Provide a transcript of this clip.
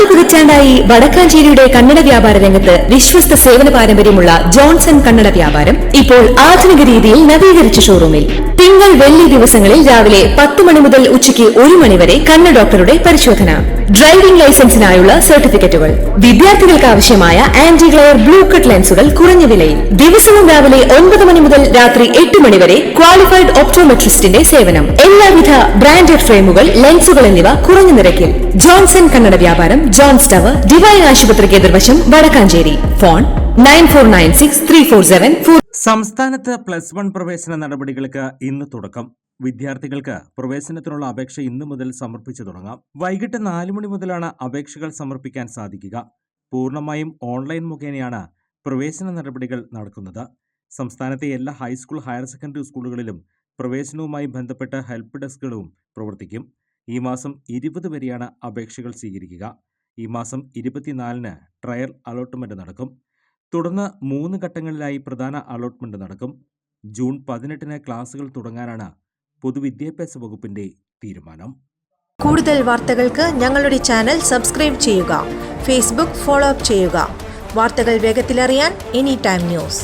പതിറ്റാണ്ടായി വടക്കാഞ്ചേരിയുടെ കന്നഡ വ്യാപാര രംഗത്ത് വിശ്വസ്ത സേവന പാരമ്പര്യമുള്ള ജോൺസൺ കന്നഡ വ്യാപാരം ഇപ്പോൾ ആധുനിക രീതിയിൽ നവീകരിച്ച ഷോറൂമിൽ തിങ്കൾ വെള്ളി ദിവസങ്ങളിൽ രാവിലെ 10 മണി മുതൽ ഉച്ചയ്ക്ക് 1 മണി വരെ കണ്ണ് ഡോക്ടറുടെ പരിശോധന, ഡ്രൈവിംഗ് ലൈസൻസിനായുള്ള സർട്ടിഫിക്കറ്റുകൾ, വിദ്യാർത്ഥികൾക്ക് ആവശ്യമായ ആന്റി ഗ്ലെയർ ബ്ലൂ കട്ട് ലെൻസുകൾ കുറഞ്ഞ വിലയിൽ, ദിവസവും രാവിലെ 9 മണി മുതൽ രാത്രി 8 മണി വരെ ക്വാളിഫൈഡ് ഒപ്റ്റോമെട്രിസ്റ്റിന്റെ സേവനം, എല്ലാവിധ ബ്രാൻഡഡ് ഫ്രെയിമുകൾ, ലെൻസുകൾ എന്നിവ കുറഞ്ഞ നിരക്കിൽ. ജോൺസൺ കന്നഡ വ്യാപാരം, ജോൺസ് ടവർ, ഡിവൈൻ ആശുപത്രിക്ക് എതിർവശം, വടക്കാഞ്ചേരി. ഫോൺ 94963474. സംസ്ഥാനത്ത് +1 പ്രവേശന നടപടികൾക്ക് ഇന്ന് തുടക്കം. വിദ്യാർത്ഥികൾക്ക് പ്രവേശനത്തിനുള്ള അപേക്ഷ ഇന്നു മുതൽ സമർപ്പിച്ചു തുടങ്ങാം. വൈകിട്ട് 4 മണി മുതലാണ് അപേക്ഷകൾ സമർപ്പിക്കാൻ സാധിക്കുക. പൂർണ്ണമായും ഓൺലൈൻ മുഖേനയാണ് പ്രവേശന നടപടികൾ നടക്കുന്നത്. സംസ്ഥാനത്തെ എല്ലാ ഹൈസ്കൂൾ, ഹയർ സെക്കൻഡറി സ്കൂളുകളിലും പ്രവേശനവുമായി ബന്ധപ്പെട്ട ഹെൽപ്പ് ഡെസ്കുകളും പ്രവർത്തിക്കും. ഈ മാസം 20 വരെയാണ് അപേക്ഷകൾ സ്വീകരിക്കുക. ഈ മാസം 24-ന് ട്രയൽ അലോട്ട്മെന്റ് നടക്കും. തുടർന്ന് 3 ഘട്ടങ്ങളിലായി പ്രധാന അലോട്ട്മെന്റ് നടക്കും. ജൂൺ 18-ന് ക്ലാസുകൾ തുടങ്ങാനാണ് പൊതുവിദ്യാഭ്യാസ വകുപ്പിന്റെ തീരുമാനം. കൂടുതൽ വാർത്തകൾക്ക് ഞങ്ങളുടെ ചാനൽ സബ്സ്ക്രൈബ് ചെയ്യുക. ഫേസ്ബുക്ക് ഫോളോ അപ്പ് ചെയ്യുക. വാർത്തകൾ വേഗത്തിലറിയാൻ എനി ടൈം ന്യൂസ്.